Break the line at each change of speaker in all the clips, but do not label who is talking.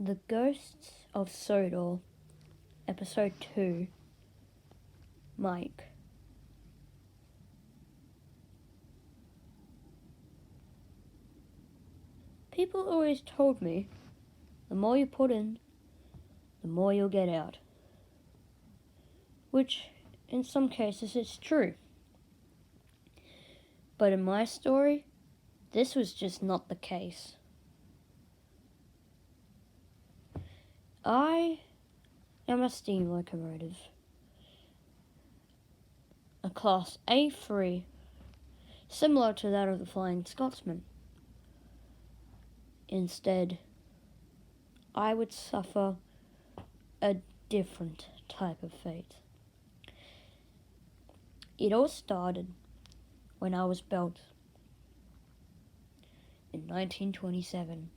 The Ghosts of Sodor, Episode 2, Mike. People always told me, the more you put in, the more you'll get out. Which, in some cases, is true. But in my story, this was just not the case. I am a steam locomotive, a Class A3, similar to that of the Flying Scotsman. Instead, I would suffer a different type of fate. It all started when I was built in 1927.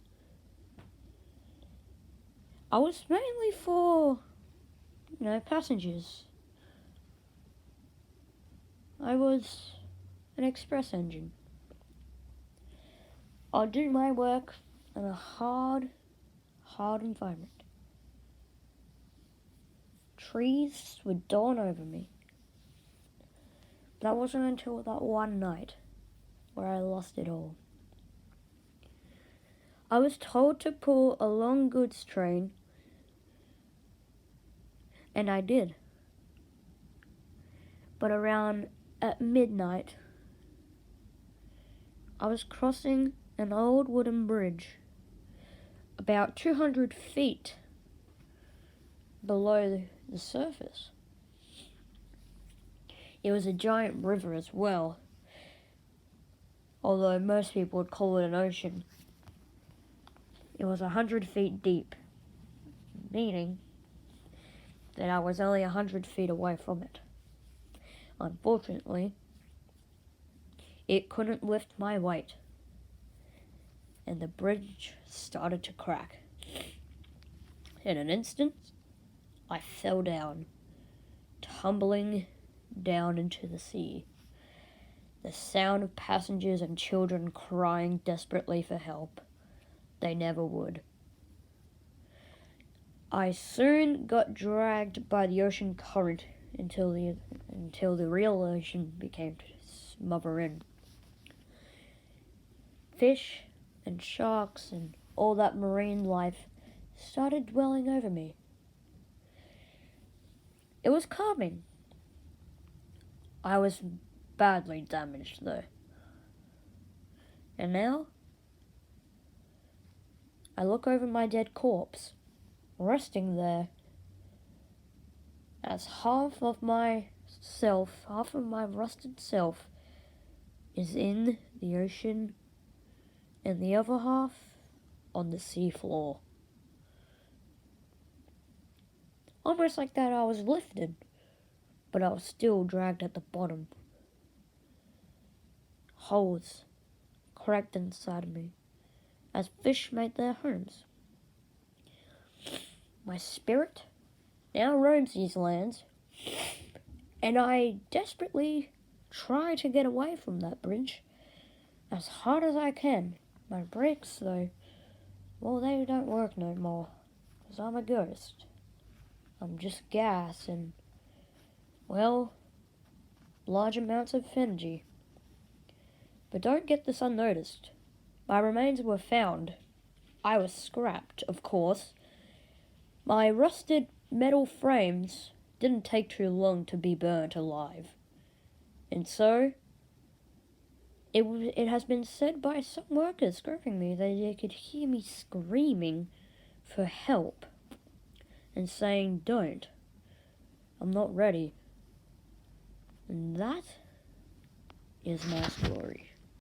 I was mainly for, passengers. I was an express engine. I'd do my work in a hard environment. Trees would dawn over me. That wasn't until that one night where I lost it all. I was told to pull a long goods train, and I did. But around at midnight, I was crossing an old wooden bridge about 200 feet below the surface. It was a giant river as well, although most people would call it an ocean. It was 100 feet deep, meaning that I was only 100 feet away from it. Unfortunately, it couldn't lift my weight, and the bridge started to crack. In an instant, I fell down, tumbling down into the sea. The sound of passengers and children crying desperately for help. They never would. I soon got dragged by the ocean current until the real ocean became to smother in. Fish and sharks and all that marine life started dwelling over me. It was calming. I was badly damaged though. And now, I look over my dead corpse, resting there, as half of my rusted self, is in the ocean, and the other half on the sea floor. Almost like that I was lifted, but I was still dragged at the bottom. Holes cracked inside of me, as fish made their homes. My spirit now roams these lands, and I desperately try to get away from that bridge as hard as I can. My brakes, though, well, they don't work no more, 'cause I'm a ghost. I'm just gas and, well, large amounts of energy. But don't get this unnoticed. My remains were found. I was scrapped, of course. My rusted metal frames didn't take too long to be burnt alive. And so, it has been said by some workers scrapping me that they could hear me screaming for help and saying, "Don't. I'm not ready." And that is my story.